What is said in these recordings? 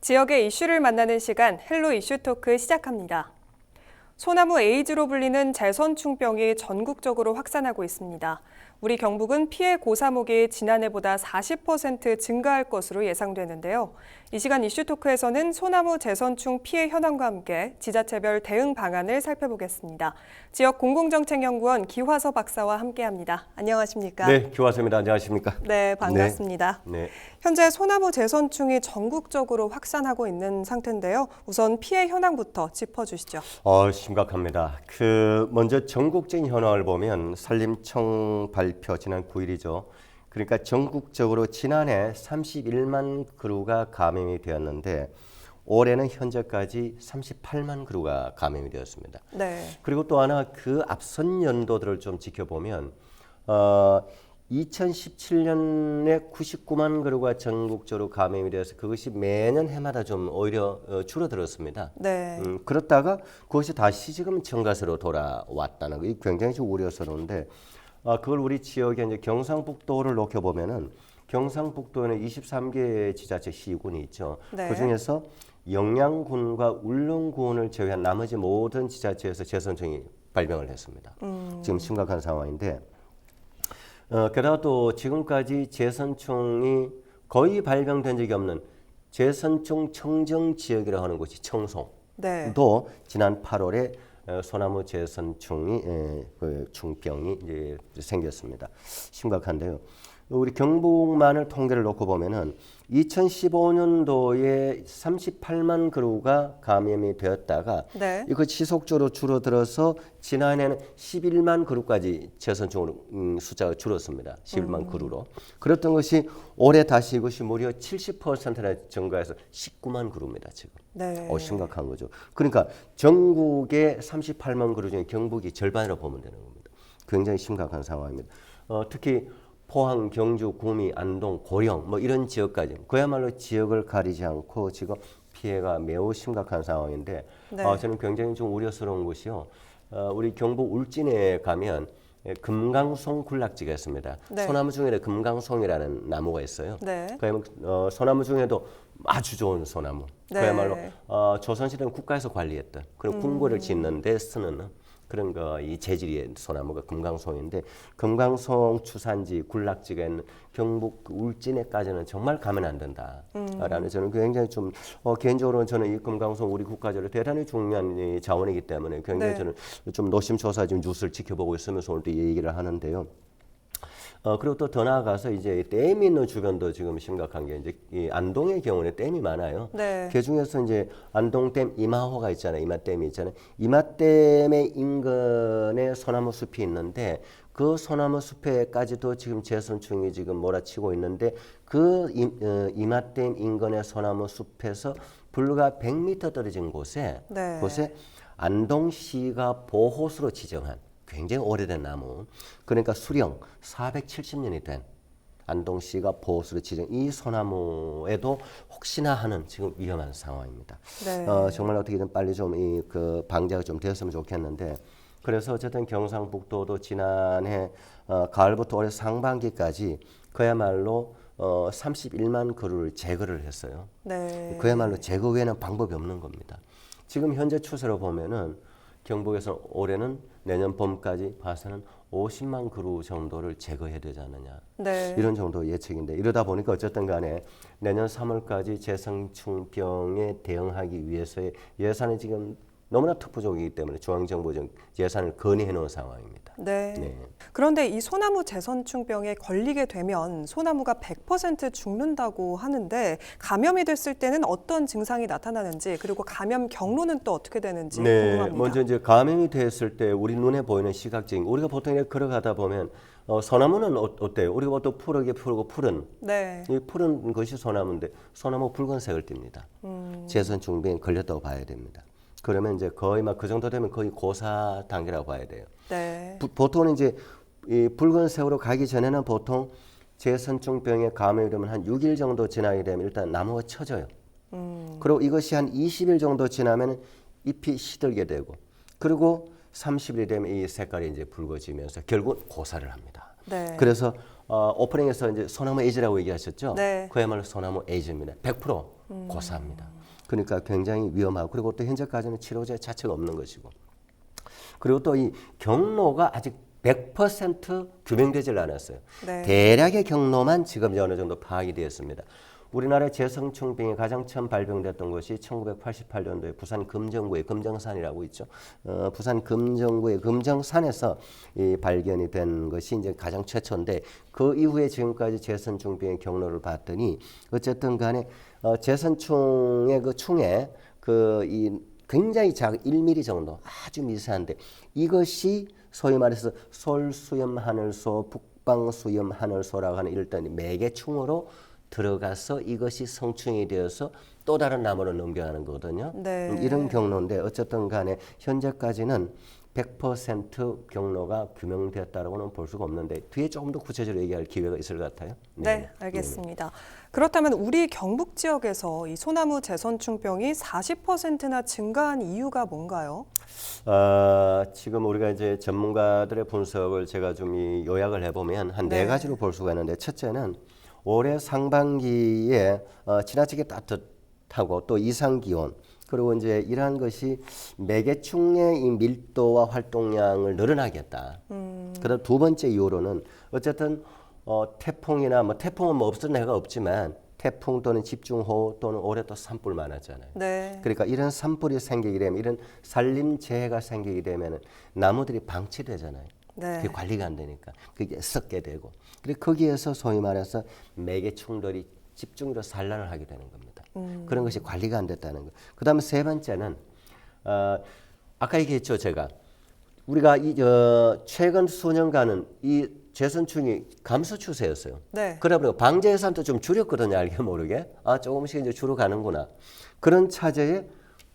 지역의 이슈를 만나는 시간 헬로 이슈 토크 시작합니다. 소나무 에이즈로 불리는 제선충병이 전국적으로 확산하고 있습니다. 우리 경북은 피해 고사목이 지난해보다 40% 증가할 것으로 예상되는데요. 이 시간 이슈 토크에서는 소나무 제선충 피해 현황과 함께 지자체별 대응 방안을 살펴보겠습니다. 지역 공공정책연구원 기화서 박사와 함께합니다. 안녕하십니까? 네, 기화서입니다. 안녕하십니까? 네, 반갑습니다. 네. 현재 소나무 제선충이 전국적으로 확산하고 있는 상태인데요. 우선 피해 현황부터 짚어주시죠. 심각합니다. 먼저 전국적인 현황을 보면 산림청 발표 지난 9일이죠. 그러니까 전국적으로 지난해 31만 그루가 감염이 되었는데 올해는 현재까지 38만 그루가 감염이 되었습니다. 네. 그리고 또 하나 그 앞선 연도들을 좀 지켜보면 2017년에 99만 그루가 전국적으로 감염이 되어서 그것이 매년 해마다 좀 오히려 줄어들었습니다. 네. 그렇다가 그것이 다시 지금 정가세로 돌아왔다는 게 굉장히 좀 우려스러운데 그걸 우리 지역의 이제 경상북도를 놓겨 보면은 경상북도에는 23개 지자체 시군이 있죠. 네. 그 중에서 영양군과 울릉군을 제외한 나머지 모든 지자체에서 제선충이 발병을 했습니다. 지금 심각한 상황인데. 게다가 또 지금까지 제선충이 거의 발병된 적이 없는 제선충 청정 지역이라고 하는 곳이 청송도 네. 지난 8월에 소나무 제선충이 충병이 이제 생겼습니다. 심각한데요. 우리 경북만을 통계를 놓고 보면은 2015년도에 38만 그루가 감염이 되었다가 네. 이거 지속적으로 줄어들어서 지난해는 11만 그루까지 제선충으로 숫자가 줄었습니다. 11만 그루로. 그랬던 것이 올해 다시 이것이 무려 70%나 증가해서 19만 그루입니다. 지금. 네. 심각한 거죠. 그러니까 전국의 38만 그루 중에 경북이 절반이라고 보면 되는 겁니다. 굉장히 심각한 상황입니다. 특히 포항, 경주, 구미, 안동, 고령 뭐 이런 지역까지 그야말로 지역을 가리지 않고 지금 피해가 매우 심각한 상황인데 네. 저는 굉장히 좀 우려스러운 것이요. 우리 경북 울진에 가면 금강송 군락지가 있습니다. 네. 소나무 중에 금강송이라는 나무가 있어요. 네. 그야말로 소나무 중에도 아주 좋은 소나무. 네. 그야말로 조선시대는 국가에서 관리했던 그런 궁궐을 짓는 데 쓰는 그런 이 재질의 소나무가 금강송인데 금강송 추산지 군락지가 있는 경북 울진에까지는 정말 가면 안 된다라는 저는 굉장히 좀 개인적으로는 저는 이 금강송 우리 국가적으로 대단히 중요한 이 자원이기 때문에 굉장히 네. 저는 좀 노심초사 지금 뉴스를 지켜보고 있으면서 오늘 또 이 얘기를 하는데요. 그리고 또 더 나아가서 이제 댐이 있는 주변도 지금 심각한 게 이제 이 안동의 경우는 댐이 많아요. 네. 그 중에서 이제 안동댐 이마호가 있잖아요. 이마댐이 있잖아요. 이마댐의 인근에 소나무 숲이 있는데 그 소나무 숲에까지도 지금 제선충이 지금 몰아치고 있는데 그 이마댐 인근의 소나무 숲에서 불과 100m 떨어진 곳에 네. 안동시가 보호수로 지정한 굉장히 오래된 나무, 그러니까 수령 470년이 된 안동시가 보호수로 지정 이 소나무에도 혹시나 하는 지금 위험한 상황입니다. 네. 정말 어떻게든 빨리 좀 이 방제가 좀 되었으면 좋겠는데 그래서 어쨌든 경상북도도 지난해 가을부터 올해 상반기까지 그야말로 31만 그루를 제거를 했어요. 네. 그야말로 제거 외에는 방법이 없는 겁니다. 지금 현재 추세로 보면은 경북에서 올해는 내년 봄까지 봐서는 50만 그루 정도를 제거해야 되지 않느냐. 네. 이런 정도 예측인데 이러다 보니까 어쨌든 간에 내년 3월까지 제선충병에 대응하기 위해서의 예산이 지금 너무나 특부족이기 때문에 중앙정부 예산을 건의해 놓은 상황입니다. 네. 네. 그런데 이 소나무 제선충병에 걸리게 되면 소나무가 100% 죽는다고 하는데 감염이 됐을 때는 어떤 증상이 나타나는지 그리고 감염 경로는 또 어떻게 되는지 궁금합니다. 먼저 이제 감염이 됐을 때 우리 눈에 보이는 시각적인 우리가 보통 이렇게 걸어가다 보면 소나무는 어때요? 우리가 보통 푸르게 푸르고 푸른 네. 이 푸른 것이 소나무인데 소나무 붉은색을 띱니다. 제선충병에 걸렸다고 봐야 됩니다. 그러면 이제 거의 막 그 정도 되면 거의 고사 단계라고 봐야 돼요. 네. 보통은 이제 이 붉은색으로 가기 전에는 보통 제선충병에 감염이 되면 한 6일 정도 지나게 되면 일단 나무가 처져요. 그리고 이것이 한 20일 정도 지나면 잎이 시들게 되고 그리고 30일이 되면 이 색깔이 이제 붉어지면서 결국 고사를 합니다. 네. 그래서 오프닝에서 이제 소나무 에이즈라고 얘기하셨죠? 네. 그야말로 소나무 에이즈입니다. 100% 고사입니다. 그러니까 굉장히 위험하고 그리고 또 현재까지는 치료제 자체가 없는 것이고 그리고 또 이 경로가 아직 100% 규명되질 않았어요. 네. 대략의 경로만 지금 어느 정도 파악이 되었습니다. 우리나라의 재성충병이 가장 처음 발병됐던 것이 1988년도에 부산 금정구의 금정산이라고 있죠. 부산 금정구의 금정산에서 이 발견이 된 것이 이제 가장 최초인데 그 이후에 지금까지 재성충병의 경로를 봤더니 어쨌든 간에 재성충의 그 충에 그 이 굉장히 작은 1mm 정도 아주 미세한데 이것이 소위 말해서 솔수염 하늘소, 북방수염 하늘소라고 하는 일단 매개충으로 들어가서 이것이 성충이 되어서 또 다른 나무로 넘겨가는 거거든요. 네. 이런 경로인데 어쨌든 간에 현재까지는 100% 경로가 규명되었다고는 볼 수가 없는데 뒤에 조금 더 구체적으로 얘기할 기회가 있을 것 같아요. 네, 알겠습니다. 그렇다면 우리 경북 지역에서 이 소나무 재선충병이 40%나 증가한 이유가 뭔가요? 지금 우리가 이제 전문가들의 분석을 제가 좀 요약을 해보면 한 네 가지로 볼 수가 있는데 첫째는 올해 상반기에 지나치게 따뜻하고 또 이상 기온 그리고 이제 이러한 것이 매개충의 이 밀도와 활동량을 늘어나게 했다. 그다음 두 번째 이유로는 어쨌든 태풍이나 뭐 태풍은 뭐 없은 해가 없지만 태풍 또는 집중호우 또는 올해 또 산불 많았잖아요. 네. 그러니까 이런 산불이 생기게 되면 이런 산림재해가 생기게 되면 나무들이 방치되잖아요. 네. 그게 관리가 안 되니까 그게 썩게 되고 그리고 거기에서 소위 말해서 매개충들이 집중으로 산란을 하게 되는 겁니다. 그런 것이 관리가 안 됐다는 거. 그다음에 세 번째는 아까 얘기했죠 제가 우리가 최근 수년간은 이 재선충이 감소 추세였어요. 네. 그러다 보니까 방제 예산도 좀 줄였거든요. 알게 모르게 조금씩 이제 줄어가는구나. 그런 차제에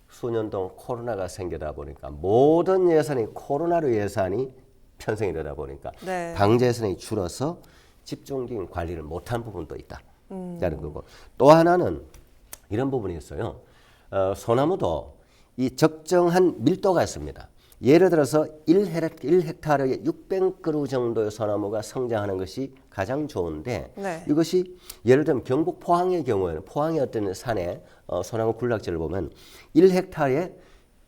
수년 동안 코로나가 생기다 보니까 모든 예산이 코로나로 예산이 편성이 되다 보니까 네. 방제 예산이 줄어서 집중적인 관리를 못한 부분도 있다. 라는 거고 또 하나는 이런 부분이 있어요. 소나무도 이 적정한 밀도가 있습니다. 예를 들어서 1헥타르에 600그루 정도의 소나무가 성장하는 것이 가장 좋은데 네. 이것이 예를 들면 경북 포항의 경우에는 포항의 어떤 산에 소나무 군락지를 보면 1헥타르에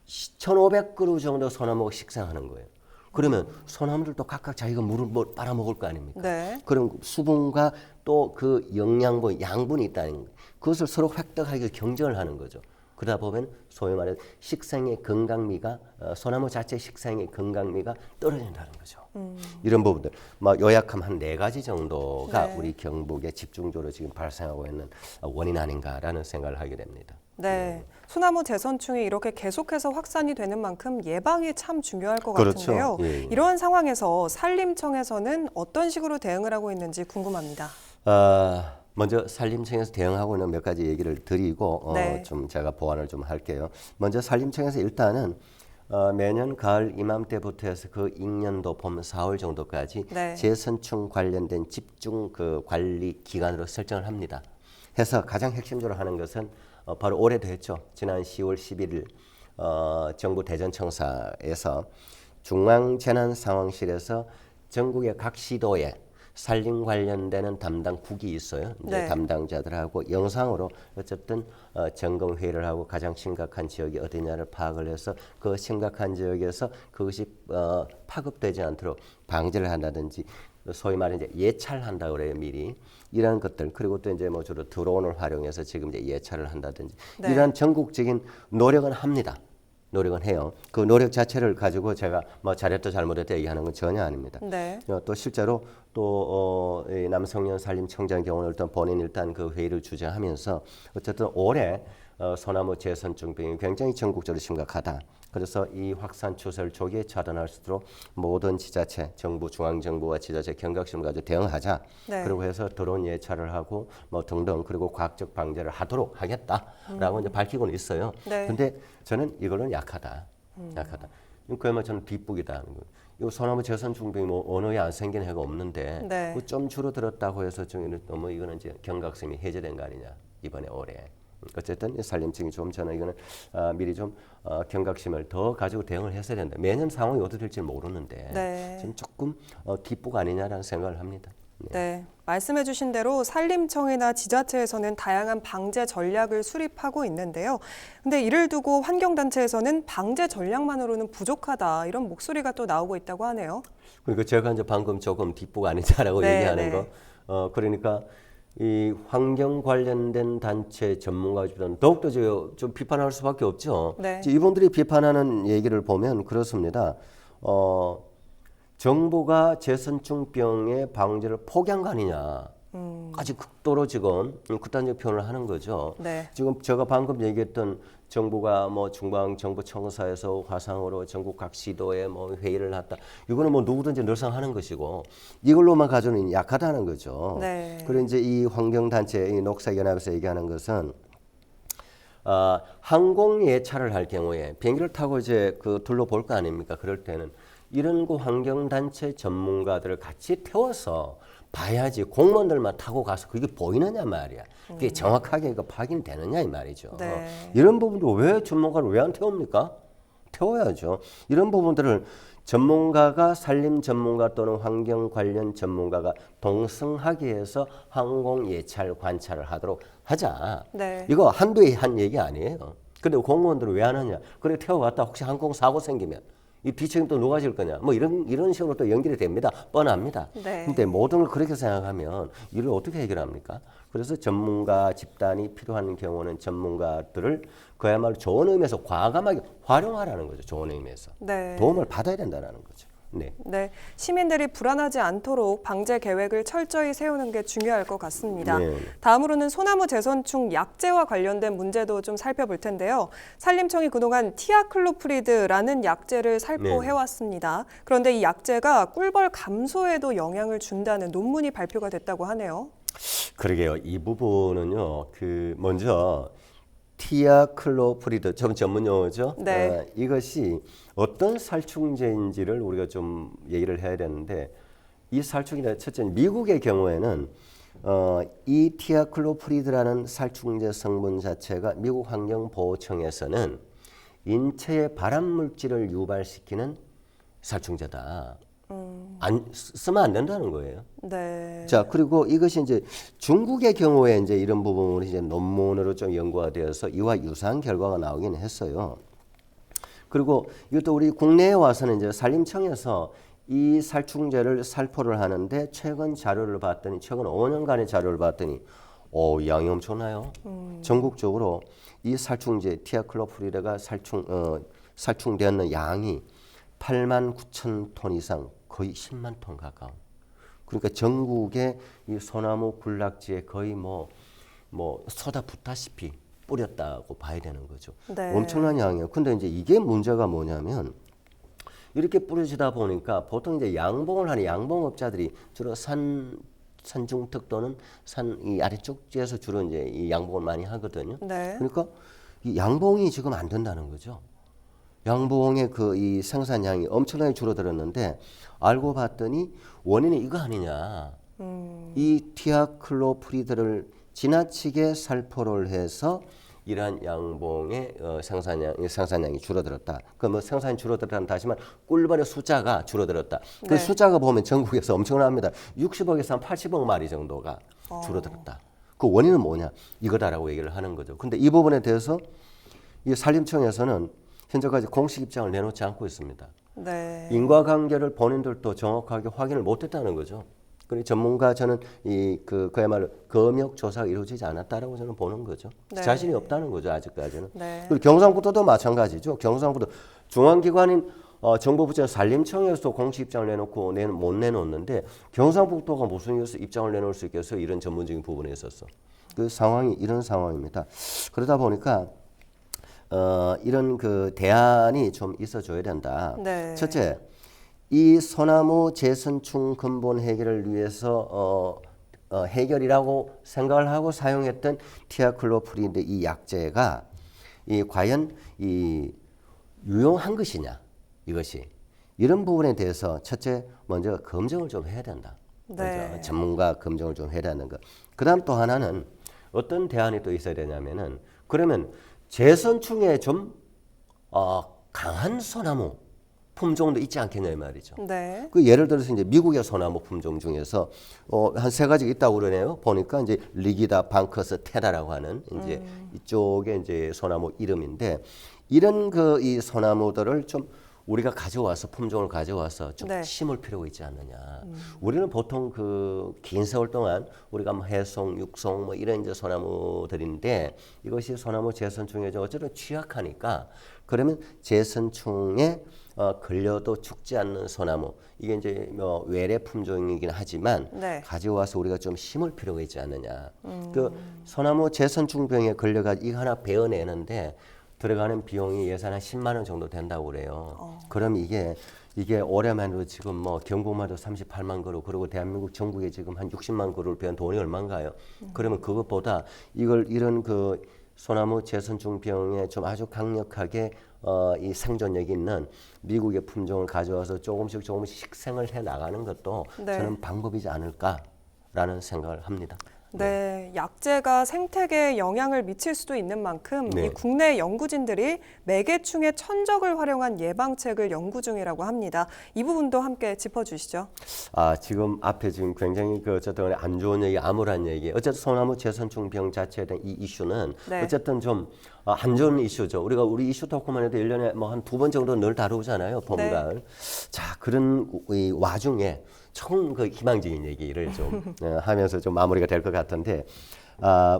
1,500그루 정도 소나무가 식생하는 거예요. 그러면 소나무들도 각각 자기가 물을 빨아먹을 거 아닙니까? 네. 그럼 수분과 또 그 영양분, 양분이 있다는 거예요. 그것을 서로 획득하기 경쟁을 하는 거죠. 그러다 보면 소위 말해 식생의 건강미가 소나무 자체 식생의 건강미가 떨어진다는 거죠. 이런 부분들 요약하면 한 네 가지 정도가 네. 우리 경북에 집중적으로 지금 발생하고 있는 원인 아닌가라는 생각을 하게 됩니다. 네. 소나무 재선충이 이렇게 계속해서 확산이 되는 만큼 예방이 참 중요할 것 그렇죠. 같은데요. 예. 이러한 상황에서 산림청에서는 어떤 식으로 대응을 하고 있는지 궁금합니다. 먼저 산림청에서 대응하고 있는 몇 가지 얘기를 드리고 네. 좀 제가 보완을 좀 할게요. 먼저 산림청에서 일단은 매년 가을 이맘때부터 해서 그 익년도 봄 4월 정도까지 네. 재선충 관련된 집중 그 관리 기간으로 설정을 합니다. 해서 가장 핵심적으로 하는 것은 바로 올해도 했죠. 지난 10월 11일 정부 대전청사에서 중앙재난상황실에서 전국의 각 시도에 산림 관련되는 담당국이 있어요. 이제 네. 담당자들하고 영상으로 어쨌든 점검 회의를 하고 가장 심각한 지역이 어디냐를 파악을 해서 그 심각한 지역에서 그것이 파급되지 않도록 방지를 한다든지 소위 말해 이제 예찰한다 그래요 미리 이런 것들 그리고 또 이제 뭐 주로 드론을 활용해서 지금 이제 예찰을 한다든지 네. 이러한 전국적인 노력은 합니다. 노력은 해요. 그 노력 자체를 가지고 제가 뭐 잘했다 잘못했다 얘기하는 건 전혀 아닙니다. 네. 또 실제로 또 이 남성년 산림청장 경우는 일단 본인 일단 그 회의를 주재하면서 어쨌든 올해 소나무 재선충병이 굉장히 전국적으로 심각하다. 그래서 이 확산 추세를 조기에 차단할 수 있도록 모든 지자체, 정부, 중앙정부와 지자체 경각심을 가지고 대응하자. 네. 그리고 해서 드론 예찰을 하고 뭐 등등 그리고 과학적 방제를 하도록 하겠다라고 이제 밝히고는 있어요. 네. 근데 저는 이거는 약하다. 약하다. 그야말로 저는 뒷북이다. 이 소나무 재선충병이 뭐 어느 해 안 생긴 해가 없는데 네. 좀 줄어들었다고 해서 좀 너무 이거는 이제 경각심이 해제된 거 아니냐 이번에 올해. 어쨌든 산림청이 좀 저는 이거는 미리 좀 경각심을 더 가지고 대응을 했어야 된다. 매년 상황이 어떻게 될지 모르는데 네. 지금 조금 뒷북 아니냐라는 생각을 합니다. 네, 말씀해주신 대로 산림청이나 지자체에서는 다양한 방제 전략을 수립하고 있는데요. 근데 이를 두고 환경단체에서는 방제 전략만으로는 부족하다 이런 목소리가 또 나오고 있다고 하네요. 그러니까 제가 이제 방금 조금 뒷북 아니냐라고 네, 얘기하는 네. 거, 그러니까 이 환경 관련된 단체 전문가 집단 더욱더 좀 비판할 수밖에 없죠. 네. 이분들이 비판하는 얘기를 보면 그렇습니다. 정부가 제선충병의 방제를 포기한 거 아니냐. 아주 극도로 지금 극단적 표현을 하는 거죠. 네. 지금 제가 방금 얘기했던 정부가 뭐 중앙정부청사에서 화상으로 전국 각 시도에 뭐 회의를 했다. 이거는 뭐 누구든지 늘상 하는 것이고 이걸로만 가져는 약하다는 거죠. 네. 그리고 이제 이 환경단체, 이 녹색연합에서 얘기하는 것은 항공 예차를 할 경우에 비행기를 타고 이제 그 둘러볼 거 아닙니까? 그럴 때는 이런 그 환경단체 전문가들을 같이 태워서 봐야지 공무원들만 타고 가서 그게 보이느냐 말이야. 그게 정확하게 확인되느냐 이 말이죠. 네. 이런 부분도 왜 전문가를 왜 안 태웁니까? 태워야죠. 이런 부분들을 전문가가 산림 전문가 또는 환경 관련 전문가가 동승하게 해서 항공 예찰 관찰을 하도록 하자. 네. 이거 한두에 한 얘기 아니에요. 근데 공무원들은 왜 안 하냐? 그래 태워갔다 혹시 항공 사고 생기면 이 뒤책임도 누가 질 거냐? 뭐 이런 식으로 또 연결이 됩니다. 뻔합니다. 네. 근데 모든 걸 그렇게 생각하면 이를 어떻게 해결합니까? 그래서 전문가 집단이 필요한 경우는 전문가들을 그야말로 좋은 의미에서 과감하게 활용하라는 거죠. 좋은 의미에서. 네. 도움을 받아야 된다는 거죠. 네. 네, 시민들이 불안하지 않도록 방제 계획을 철저히 세우는 게 중요할 것 같습니다. 네. 다음으로는 소나무 재선충 약제와 관련된 문제도 좀 살펴볼 텐데요. 산림청이 그동안 티아클로프리드라는 약제를 살포해왔습니다. 그런데 이 약제가 꿀벌 감소에도 영향을 준다는 논문이 발표가 됐다고 하네요. 그러게요. 이 부분은요. 먼저 티아클로프리드 전문 용어죠. 네. 이것이 어떤 살충제인지를 우리가 좀 얘기를 해야 되는데 이 살충제가 첫째 미국의 경우에는 이 티아클로프리드라는 살충제 성분 자체가 미국 환경보호청에서는 인체에 발암 물질을 유발시키는 살충제다. 쓰면 안 된다는 거예요. 네. 자, 그리고 이것이 이제 중국의 경우에 이제 이런 부분이 이제 논문으로 좀 연구가 되어서 이와 유사한 결과가 나오긴 했어요. 그리고 이것도 우리 국내에 와서는 이제 산림청에서 이 살충제를 살포를 하는데 최근 자료를 봤더니 최근 5년간의 자료를 봤더니 양이 엄청나요. 전국적으로 이 살충제 티아클로프리드가 살충되었는 양이 8만 9천 톤 이상 거의 10만 톤 가까운. 그러니까 전국의 이 소나무 군락지에 거의 뭐 쏟아붓다시피 뿌렸다고 봐야 되는 거죠. 네. 엄청난 양이에요. 근데 이제 이게 문제가 뭐냐면 이렇게 뿌려지다 보니까 보통 이제 양봉을 하는 양봉업자들이 주로 산중턱 또는 산 이 아래쪽에서 주로 이제 이 양봉을 많이 하거든요. 네. 그러니까 이 양봉이 지금 안 된다는 거죠. 양봉의 이 생산량이 엄청나게 줄어들었는데 알고 봤더니 원인이 이거 아니냐. 이 티아클로프리드를 지나치게 살포를 해서 이러한 양봉의 생산량이 줄어들었다. 뭐 생산이 줄어들었다는 다시만 꿀벌의 숫자가 줄어들었다. 그 네. 숫자가 보면 전국에서 엄청납니다. 60억에서 한 80억 마리 정도가 줄어들었다. 그 원인은 뭐냐? 이거다라고 얘기를 하는 거죠. 근데 이 부분에 대해서 이 산림청에서는 현재까지 공식 입장을 내놓지 않고 있습니다. 네. 인과관계를 본인들도 정확하게 확인을 못했다는 거죠. 그리고 전문가 저는 그야말로 검역 조사가 이루어지지 않았다라고 저는 보는 거죠. 네. 자신이 없다는 거죠 아직까지는. 네. 그리고 경상북도도 마찬가지죠. 경상북도 중앙기관인 정부부처 산림청에서 공식 입장을 내놓고 못 내놓는데 경상북도가 무슨 입장을 내놓을 수 있겠어요? 이런 전문적인 부분에 있어서 그 상황이 이런 상황입니다. 그러다 보니까 이런 대안이 좀 있어줘야 된다. 네. 첫째, 이 소나무 재선충 근본 해결을 위해서 해결이라고 생각을 하고 사용했던 티아클로프리드 이 약제가 과연 유용한 것이냐 이것이 이런 부분에 대해서 첫째 먼저 검증을 좀 해야 된다. 네. 먼저 전문가 검증을 좀 해야 되는 것. 그다음 또 하나는 어떤 대안이 또 있어야 되냐면은 그러면 재선충에 좀 강한 소나무 품종도 있지 않겠냐 이 말이죠. 네. 그 예를 들어서 이제 미국의 소나무 품종 중에서 한 세 가지 있다고 그러네요. 보니까 이제 리기다, 방커스, 테다라고 하는 이제 이쪽에 이제 소나무 이름인데 이런 그 이 소나무들을 좀 우리가 가져와서 품종을 가져와서 좀 네. 심을 필요가 있지 않느냐. 우리는 보통 그 긴 세월 동안 우리가 뭐 해송, 육송 뭐 이런 이제 소나무들인데 이것이 소나무 제선충에 좀 어쨌든 취약하니까 그러면 제선충에 걸려도 죽지 않는 소나무 이게 이제 뭐 외래 품종이긴 하지만 네. 가져와서 우리가 좀 심을 필요가 있지 않느냐. 그 소나무 제선충병에 걸려가 이거 하나 베어내는데 들어가는 비용이 예산 한 10만 원 정도 된다고 그래요. 그럼 이게 올해만 해도 지금 뭐 경북만 해도 38만 그루 그리고 대한민국 전국에 지금 한 60만 그루를 배운 돈이 얼마인가요? 그러면 그것보다 이런 그 소나무 제선충병에 좀 아주 강력하게 이 생존력이 있는 미국의 품종을 가져와서 조금씩 식생을 해 나가는 것도 네. 저는 방법이지 않을까라는 생각을 합니다. 네, 약재가 생태계에 영향을 미칠 수도 있는 만큼 네. 이 국내 연구진들이 매개충의 천적을 활용한 예방책을 연구 중이라고 합니다. 이 부분도 함께 짚어주시죠. 지금 앞에 지금 굉장히 그 어쨌든 안 좋은 얘기, 암울한 얘기. 어쨌든 소나무 제선충병 자체에 대한 이 이슈는 네. 어쨌든 좀 안 좋은 이슈죠. 우리 이슈 토크만 해도 1년에 뭐 한 2번 정도 늘 다루잖아요. 봄, 네. 가을. 자, 그런 이 와중에 처음 그 희망적인 얘기를 좀 하면서 좀 마무리가 될 것 같은데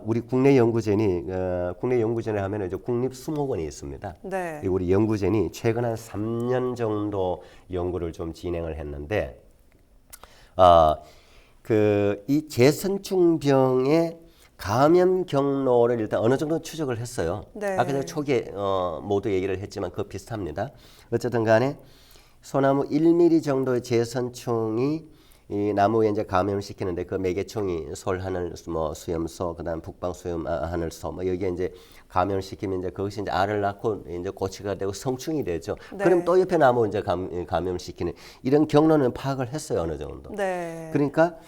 우리 국내 연구진을 하면 이제 국립수목원이 있습니다. 네. 이 우리 연구진이 최근 한 3년 정도 연구를 좀 진행을 했는데 이 제선충병의 감염 경로를 일단 어느 정도 추적을 했어요. 네. 아까 제가 초기에 모두 얘기를 했지만 그거 비슷합니다. 어쨌든 간에 소나무 1mm 정도의 제선충이 이 나무에 이제 감염을 시키는데 그 매개충이 솔하늘 뭐 수염소 그다음 북방 수염 하늘소 뭐 여기에 이제 감염을 시키면 이제 그것이 이제 알을 낳고 이제 고치가 되고 성충이 되죠. 네. 그럼 또 옆에 나무 이제 감염을 시키는 이런 경로는 파악을 했어요 어느 정도. 네. 그러니까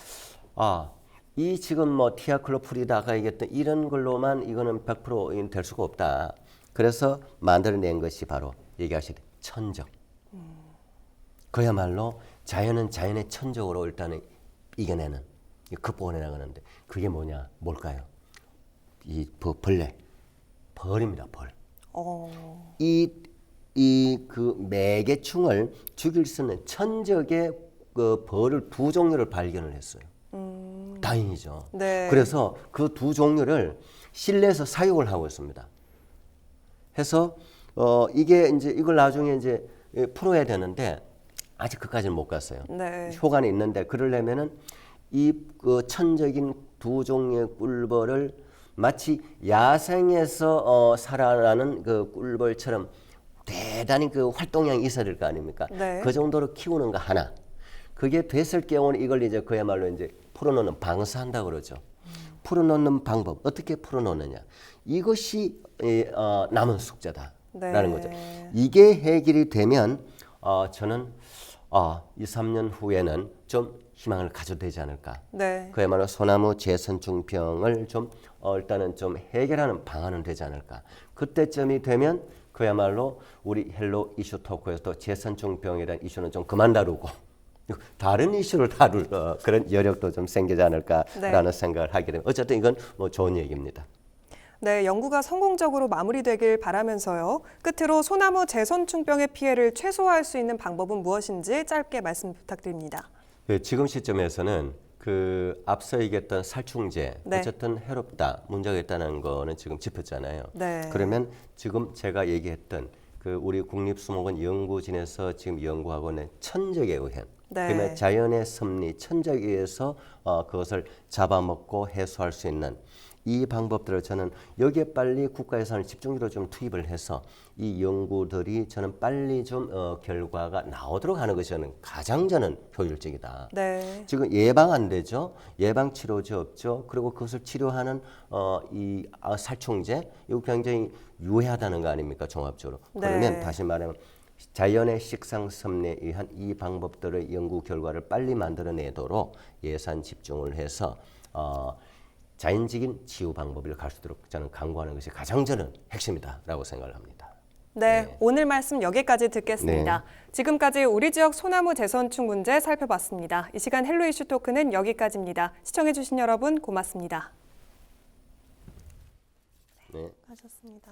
이 지금 뭐 티아클로프리다 아까 얘기했던 이런 걸로만 이거는 100% 될 수가 없다. 그래서 만들어낸 것이 바로 얘기하시듯 천적. 그야말로 자연은 자연의 천적으로 일단은 이겨내는, 극복해 나가는데 그게 뭘까요? 이 벌입니다. 벌. 그 매개충을 죽일 수 있는 천적의 그 벌을 두 종류를 발견을 했어요. 다행이죠. 네. 그래서 그 두 종류를 실내에서 사육을 하고 있습니다. 해서 이게 이제 이걸 나중에 이제 풀어야 되는데 아직 그까지는 못 갔어요. 네. 효과는 있는데 그러려면은 그 천적인 두 종류의 꿀벌을 마치 야생에서 살아나는 그 꿀벌처럼 대단히 그 활동량이 있어야 될 거 아닙니까? 네. 그 정도로 키우는 거 하나. 그게 됐을 경우는 이걸 이제 그야말로 이제 풀어놓는 방사한다고 그러죠. 풀어놓는 방법 어떻게 풀어놓느냐 이것이 남은 숙제다라는 거죠. 이게 해결이 되면 저는 2, 3년 후에는 좀 희망을 가져도 되지 않을까. 네. 그야말로 소나무 제선충병을 좀 일단은 좀 해결하는 방안은 되지 않을까. 그때쯤이 되면 그야말로 우리 헬로 이슈 토크에서 또 제선충병에 대한 이슈는 좀 그만 다루고 다른 이슈를 다룰 그런 여력도 좀 생기지 않을까라는 네. 생각을 하게 됩니다. 어쨌든 이건 뭐 좋은 얘기입니다. 네, 연구가 성공적으로 마무리되길 바라면서요. 끝으로 소나무 제선충병의 피해를 최소화할 수 있는 방법은 무엇인지 짧게 말씀 부탁드립니다. 지금 시점에서는 그 앞서 얘기했던 살충제 네. 어쨌든 해롭다 문제가 있다는 거는 지금 짚었잖아요. 네. 그러면 지금 제가 얘기했던 그 우리 국립수목원 연구진에서 지금 연구하고 있는 천적의 오염 네. 그러면 자연의 섭리 천적에 의해서 그것을 잡아먹고 해소할 수 있는 이 방법들을 저는 여기에 빨리 국가 예산을 집중적으로 좀 투입을 해서 이 연구들이 저는 빨리 좀 결과가 나오도록 하는 것이 저는 가장 저는 효율적이다. 네. 지금 예방 안 되죠. 예방 치료제 없죠. 그리고 그것을 치료하는 이 살충제 이거 굉장히 유해하다는 거 아닙니까 종합적으로. 네. 그러면 다시 말하면 자연의 식상섭리에 의한 이 방법들의 연구 결과를 빨리 만들어내도록 예산 집중을 해서 자연적인 치유 방법을 갈 수 있도록 저는 강구하는 것이 가장 저는 핵심이다라고 생각을 합니다. 네, 네. 오늘 말씀 여기까지 듣겠습니다. 지금까지 우리 지역 소나무 재선충 문제 살펴봤습니다. 이 시간 헬로 이슈 토크는 여기까지입니다. 시청해주신 여러분 고맙습니다. 네. 하셨습니다.